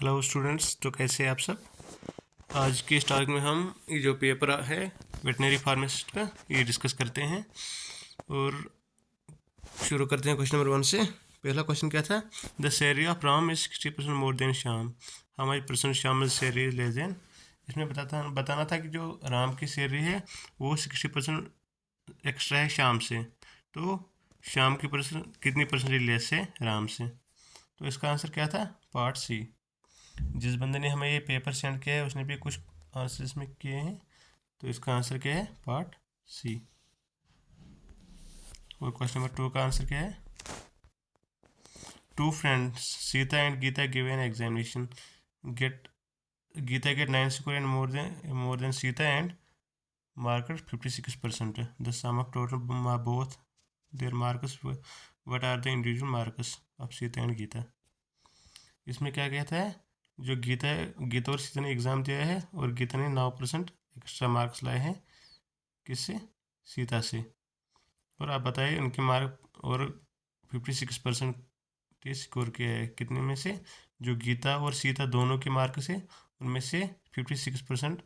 Hello students, तो कैसे हैं आप सब। आज की इस टॉपिक में हम ये जो पेपर है वेटनरी फार्मासिस्ट का ये डिस्कस करते हैं और शुरू करते हैं क्वेश्चन नंबर 1 से। पहला क्वेश्चन क्या था? The salary of Ram is 60% more than Shyam, how much percent Shyam salary is less than. इसमें बताना था कि जो राम की सैलरी है वो 60% एक्स्ट्रा है श्याम से, तो श्याम की कितनी परसेंटेज लेस है राम से। तो इसका आंसर क्या था? Part C. जिस बंदे ने हमें ये पेपर सेंड किया है उसने भी कुछ आंसर इसमें किए हैं, तो इसका आंसर क्या है? Part C. और क्वेश्चन नंबर 2 का आंसर क्या है? Two friends Sita and Gita give an examination, get Gita get 9 score and more than Sita and marked 56%. The sum of total both their marks, what are the individual marks of Sita and Gita. इसमें क्या कहता है? जो गीता और सीता ने एग्ज़ाम दिया है और गीता ने 9% एक्स्ट्रा मार्क्स लाए हैं किससे? सीता से। और आप बताइए उनके मार्क और 56% स्कोर किया है कितने में से? जो गीता और सीता दोनों के मार्क से उनमें से 56%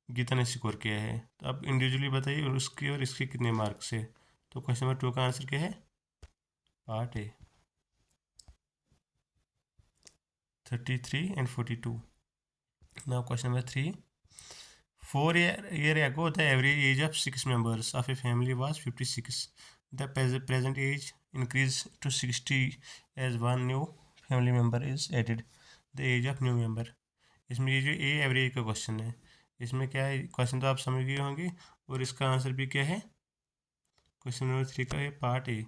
गीता ने स्कोर किया है। तो आप इंडिविजुअली बताइए और उसके और इसके कितने मार्क्स है। तो क्वेश्चन नंबर 2 का आंसर क्या है? Part A, 33 and 42. Now question number 3. 4 year ago, the average age of 6 members of a family was 56. The present age increased to 60 as one new family member is added. The age of new member. इसमें ये जो ए average का question है, इसमें क्या है? Question तो आप समझ गए होंगे और इसका आंसर भी क्या है? क्वेश्चन नंबर 3 का है पार्ट ए,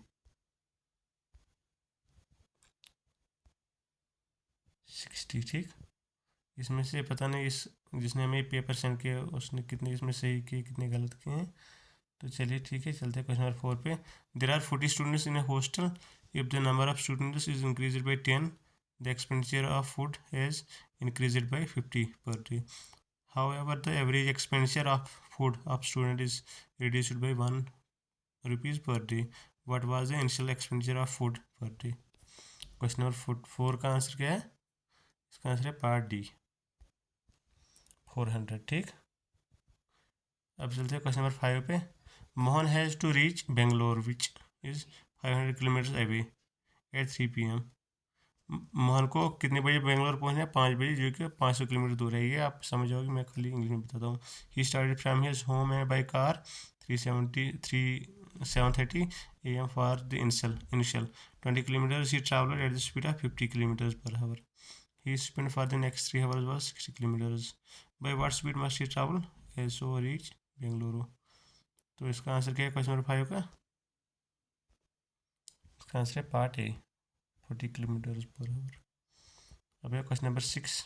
60। ठीक, इसमें से पता नहीं इस जिसने हमें पेपर सेंड किया उसने कितने इसमें सही किए कितने गलत किए हैं। तो चलिए ठीक है, चलते हैं क्वेश्चन नंबर 4 पे। There are 40 students in a hostel. If the number of students is increase by 10, the expenditure of food has increase by 50 per day. However the average expenditure of food of student is reduced by 1 rupees per day. What was the initial expenditure of food per day. Question number 4 का answer क्या है? इसका answer है part D, 400। ठीक, अब चलते हैं question number 5 पे। Mohan has to reach Bangalore which is 500 kilometre away at 3 PM। Mohan को कितने बजे बेंगलोर पहुंचना है? 5 बजे, जो कि 500 किलोमीटर दूर है। ये आप समझ जाओगे, मैं खाली इंग्लिश में बताता हूँ। He started from his home and by car 7:30 AM for the initial 20 kilometers he traveled at the speed of 50 kilometers per hour. He spent for the next 3 hours was 60 kilometers. By what speed must he travel as so reach Bengaluru. तो इसका answer क्या है question number 5 का? इसका answer है part ए, 40 kilometre per hour. अब है question number 6।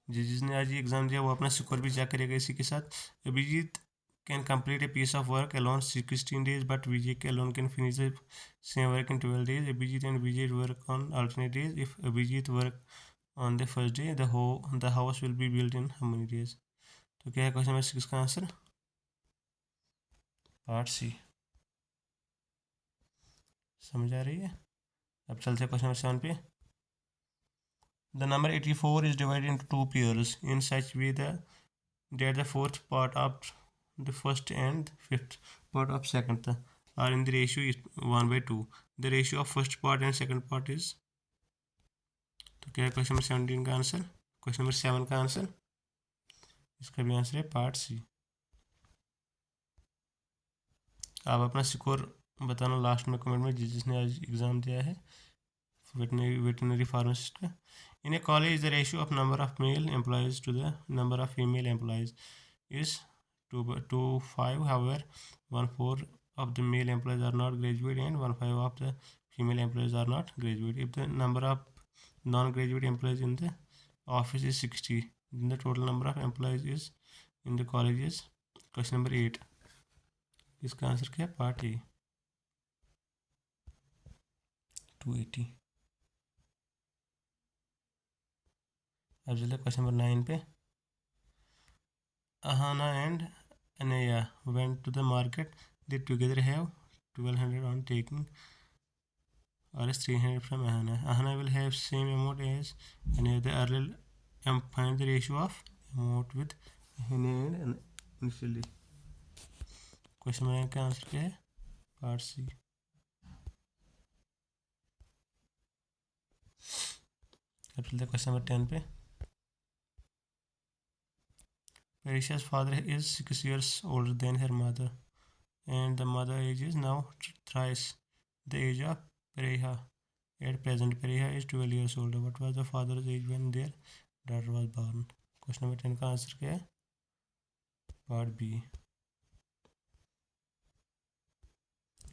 जिसने आज ये एग्ज़ाम दिया वो अपना स्कोर भी चेक करेगा इसी के साथ। Abhijit can complete a piece of work alone 16 days, but Vijay के alone can finish the same work in 12 days. Abhijit and Vijay work on alternate days. If Abhijit work on the first day, the house will be built in how many days? तो क्या है question number 6 का answer? Part सी। समझ आ रही है? अब चलते हैं क्वेश्चन नंबर 7 पे। The number 84 is divided into 2 pairs in such way that the fourth part of the first and fifth part of second are in the ratio is 1/2. The ratio of first part and second part is, तो क्या है question number 17 का answer? Question number 7 का answer, इसका भी answer है part सी। आप अपना स्कोर बताना लास्ट में कमेंट में जिसने आज एग्ज़ाम दिया है वेटनरी फार्मासिस्ट का। In a college, the ratio of number of male employees to the number of female employees is 2:5. However, 1/4 of the male employees are not graduate and 1/5 of the female employees are not graduate. If the number of non-graduate employees in the office is 60, then the total number of employees is in the college is, question number 8। इसका answer क्या है? Part ए, 280। अब चलिए question number 9 पे। Ahana and Anaya went to the market. They together have 1200 on taking R is 300 from Ahana. Ahana will have same amount as Hina. The earlier find the ratio of amount with Hina and initially. Question number का answer क्या है? Part C. अब चलते हैं question number 10 पे. Paricia's father is 6 years older than her mother, and the mother age is now thrice the age of Pareha. At present, Pareha is 12 years older. What was the father's age when their daughter was born? Question number 10 का answer क्या है? Part B.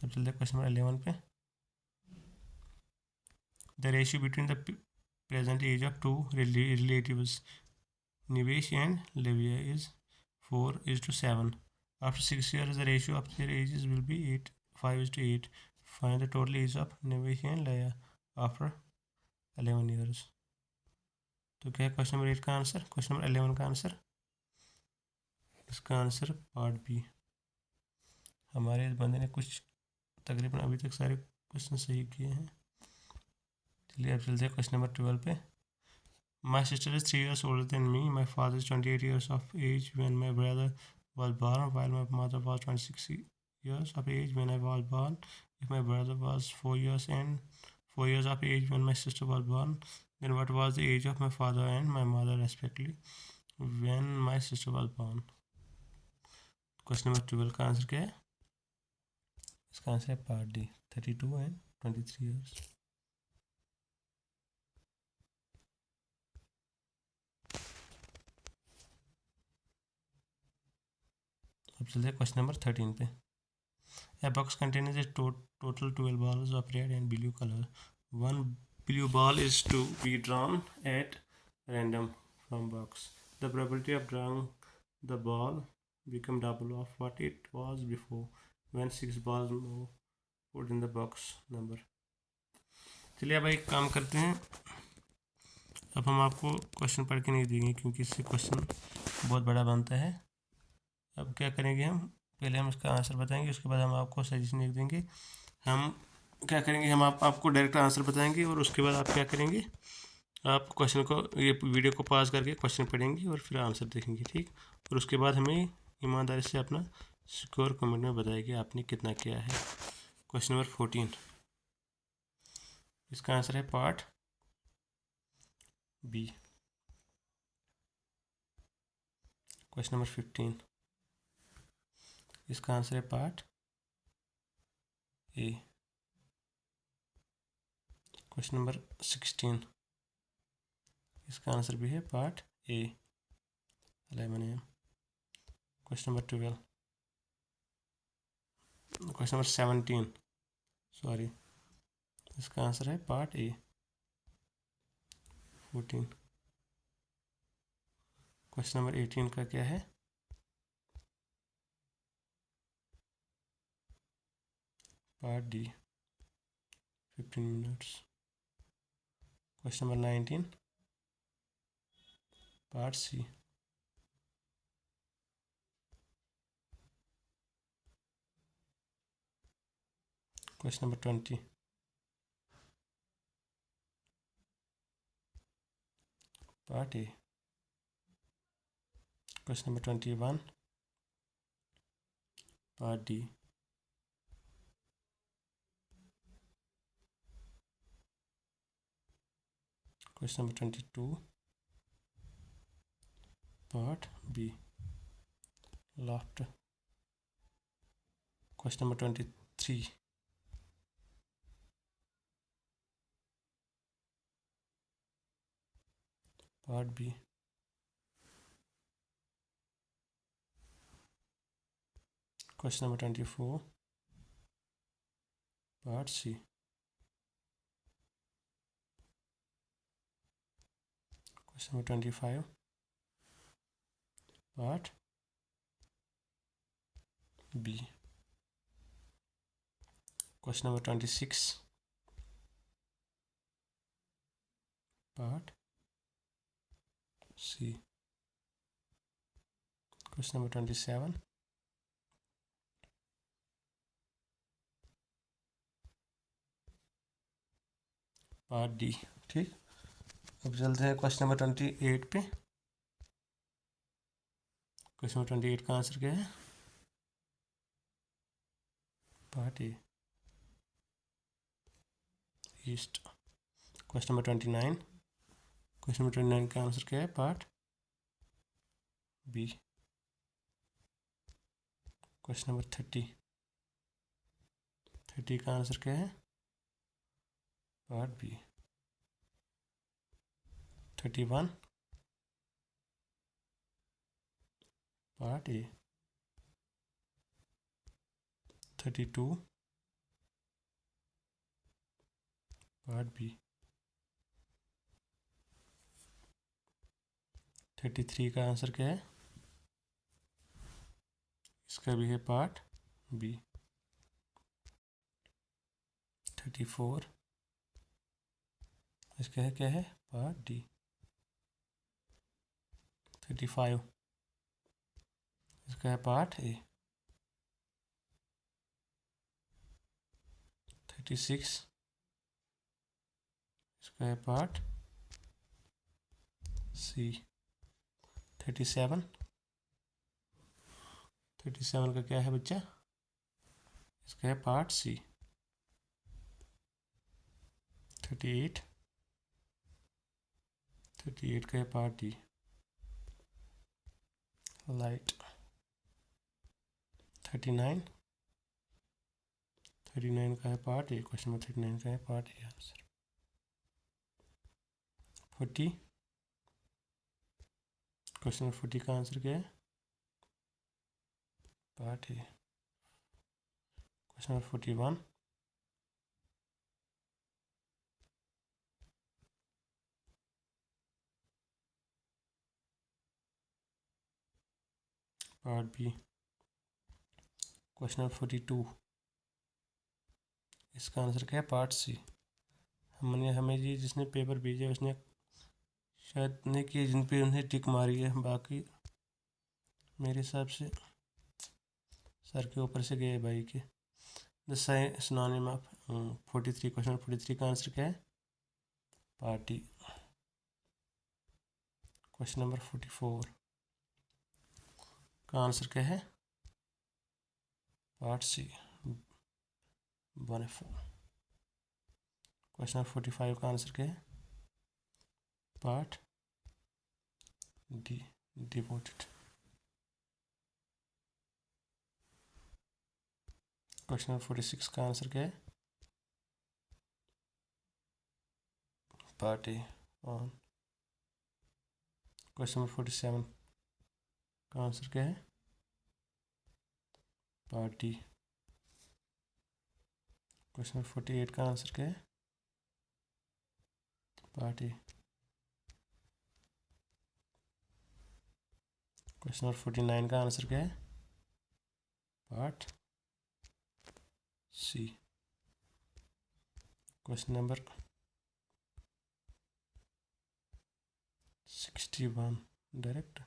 अब चलते हैं question number 11 पे. The ratio between the present age of two relatives, Nivesh and Livia, is 4:7. After 6 years, the ratio of their ages will be 5:8. Find the total age of Nivesh and Livia after 11 years. तो क्या है question number 8 का answer? Question number 11 का answer, इसका answer part B. हमारे इस बंदे ने कुछ तकरीबन अभी तक सारे क्वेश्चन सही किए हैं. चलिए अब चलते हैं क्वेश्चन नंबर 12 पे. My sister is 3 years older than me. My father is 28 years of age when my brother was born, while my mother was 26 years of age when I was born. If my brother was 4 years and 4 years of age when my sister was born, then what was the age of my father and my mother respectively when my sister was born? Question number 12 का answer क्या है? इसका answer है part D, 32 and 23 years. अब चलते हैं question number 13 पे. A box contains a total 12 balls of red and blue color. One blue ball is to be drawn at random from box. The probability of drawing the ball become double of what it was before when 6 balls more put in the box number. चलिए अब एक काम करते हैं. अब हम आपको question पढ़ के नहीं देंगे क्योंकि इससे क्वेश्चन बहुत बड़ा बनता है. अब क्या करेंगे हम? पहले हम इसका आंसर बताएंगे, उसके बाद हम आपको सजेशन लिख देंगे. हम क्या करेंगे? हम आपको डायरेक्ट आंसर बताएंगे और उसके बाद आप क्या करेंगे? आप क्वेश्चन को, ये वीडियो को पॉज करके क्वेश्चन पढ़ेंगे और फिर आंसर देखेंगे, ठीक? और उसके बाद हमें ईमानदारी से अपना स्कोर कमेंट में बताइए आपने कितना किया है. क्वेश्चन नंबर 14, इसका आंसर है पार्ट बी. क्वेश्चन नंबर 15, इसका आंसर है पार्ट ए. क्वेश्चन नंबर 16, इसका आंसर भी है part A. 11 AM. Question number 12, question number 17, sorry, इसका आंसर है पार्ट ए. 14, क्वेश्चन नंबर 18 का क्या है? Part D, 15 minutes. Question number 19, part C. Question number 20, part A. Question number 21, part D. Question number 22, part B. Last. Question number 23, part B. Question number 24, part C. Question number 25, part B. Question number 26, part C. Question number 27, part D. ठीक, अब चलते हैं question number 28 पे। Question number 28 का answer क्या है? Part ए, east. Question number 29, question number 29 का answer क्या है? Part B. क्वेश्चन नंबर 30 का आंसर क्या है? Part B. 31 part A. 32 part B. 33 का आंसर क्या है? इसका भी है पार्ट बी। 34 इसका है क्या है? Part D. 35 इसका है पार्ट ए। 36 इसका है पार्ट सी। 37 का क्या है बच्चा? इसका है पार्ट सी। 38 का है पार्ट डी, लाइट। 39 का है पार्ट ए। क्वेश्चन नंबर 39 का है part A answer. 40 question number 40 का आंसर क्या है? Part A. Question number 41 part B. Question number 42 इसका आंसर क्या है? Part C. हमें जी जिसने पेपर भेजा उसने शायद नहीं किए, जिन पे उन्हें टिक मारी है, बाकी मेरे हिसाब से सर के ऊपर से गए भाई के। द सिनोनिम ऑफ 43 क्वेश्चन 43 का आंसर क्या है? Part D. क्वेश्चन नंबर 44 का आंसर क्या है? पार्ट सी, बोनेफो। क्वेश्चन नंबर 45 का आंसर क्या है? Part D, devoted. Question number 46 का आंसर क्या है? Part A, on. Question number 47 का आंसर क्या है? Part D. क्वेश्चन नंबर 48 का आंसर क्या है? Part A. क्वेश्चन नंबर 49 का आंसर क्या है? Part C. Question number 61 direct.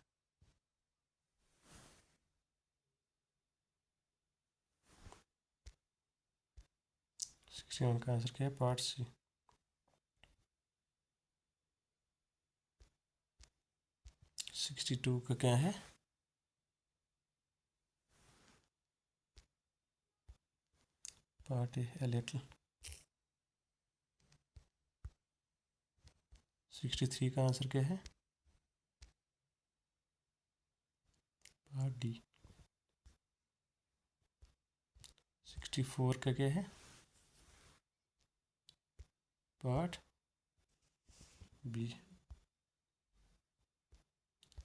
61 का आंसर क्या है? पार्ट सी। 62 का क्या है? Part A, a little. 63 का आंसर क्या है? Part D. 64 का क्या है? Part B.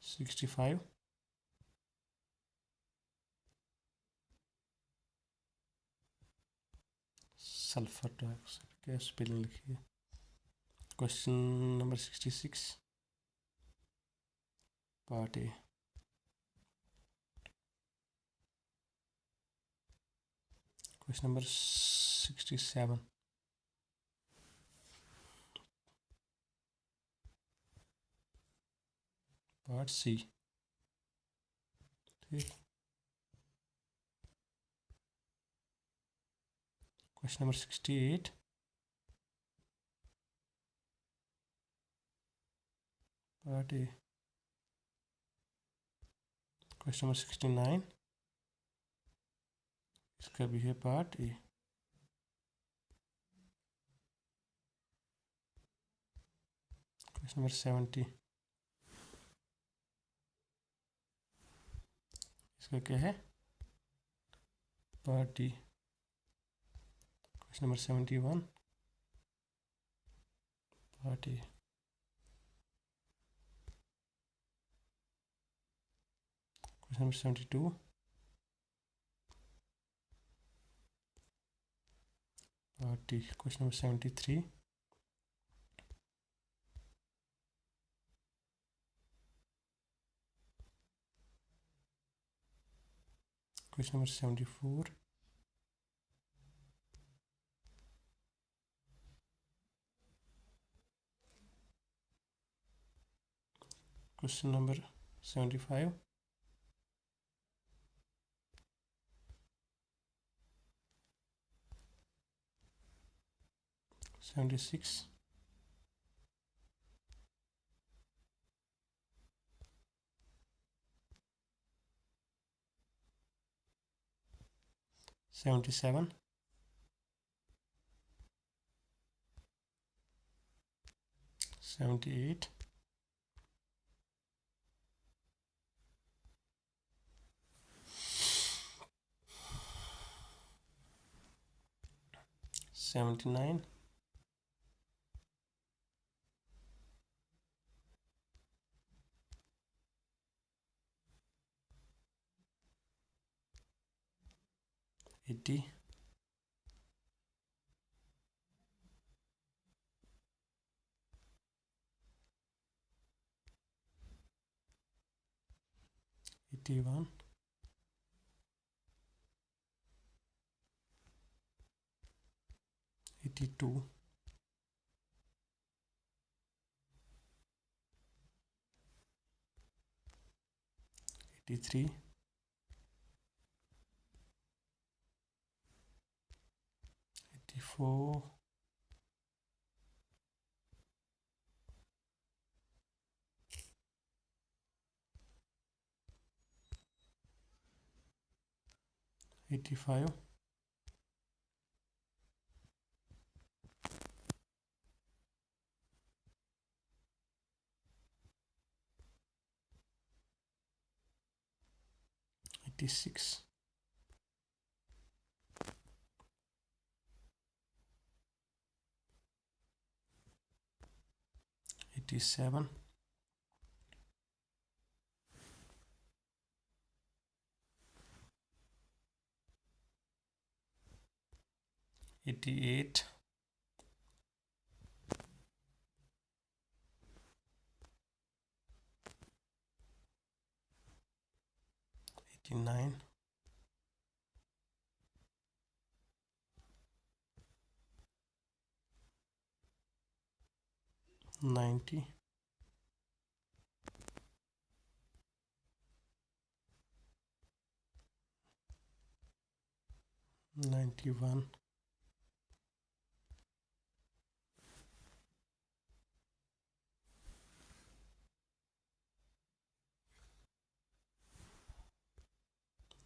65 सल्फर डाइऑक्साइड, क्या स्पेलिंग लिखी है? Question number 66 part A. Question number 67 part C. ठीक, question number 68 part A. Question number 69 इसका भी है पार्ट ए। क्वेश्चन नंबर 70 इसका क्या है? Part D. Question number 71 part A. Question number 72 part D. Question number 73 question number 74 question number 75 76 77 78 79 80 81 82 83 84 85 86 87 88 89 90 91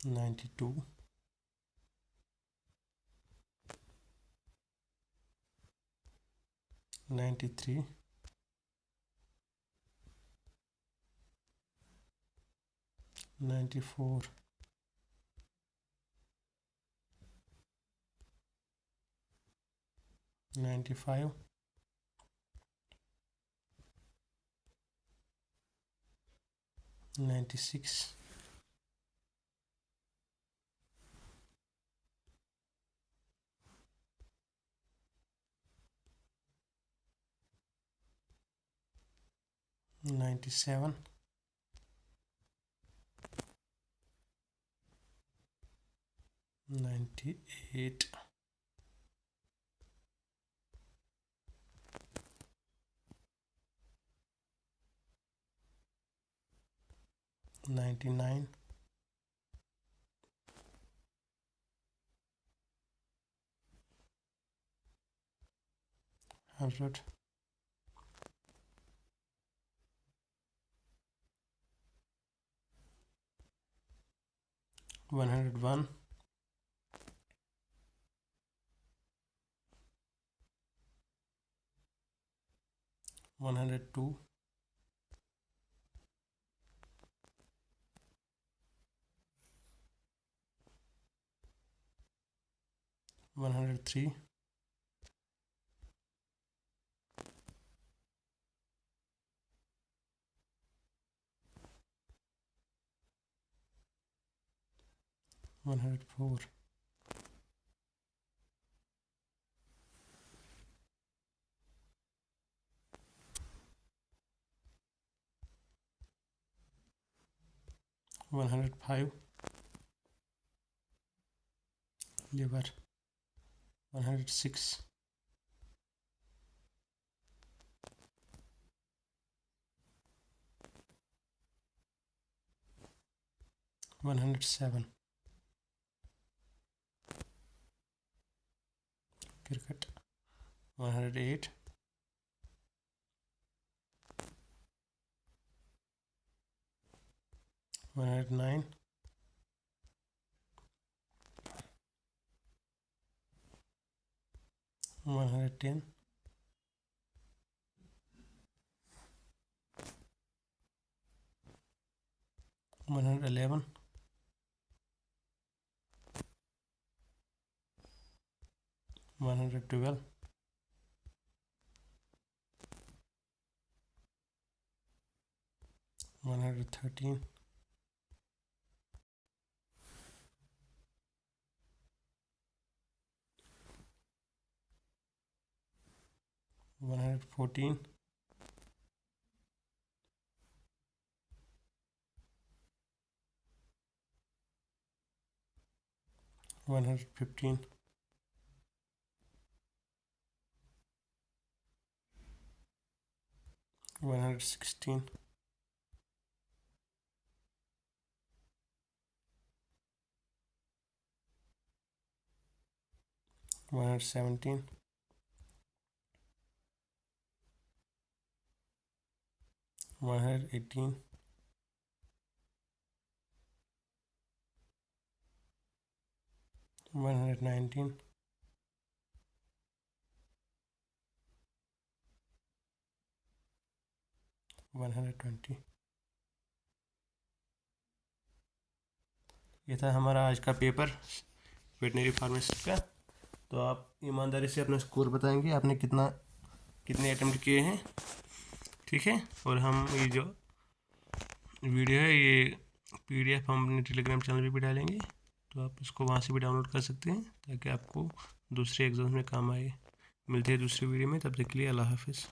92 93 94 95 96 97 98 99 100 101, 102, 103, 104, 105, liver, 106, 107, cricket, 108, 109, 110, 111, 112, 113, 114, 115, 116, 117, 118, 119, 120। ये था हमारा आज का पेपर वेटनरी फार्मेसिस्ट का। तो आप ईमानदारी से अपना स्कोर बताएंगे, आपने कितने अटेम्प्ट किए हैं, ठीक है। और हम ये जो वीडियो है ये PDF हम अपने टेलीग्राम चैनल पे भी डालेंगे, तो आप इसको वहाँ से भी डाउनलोड कर सकते हैं ताकि आपको दूसरे एग्जाम्स में काम आए। मिलते हैं दूसरी वीडियो में, तब तक के लिए अल्लाह हाफिज़।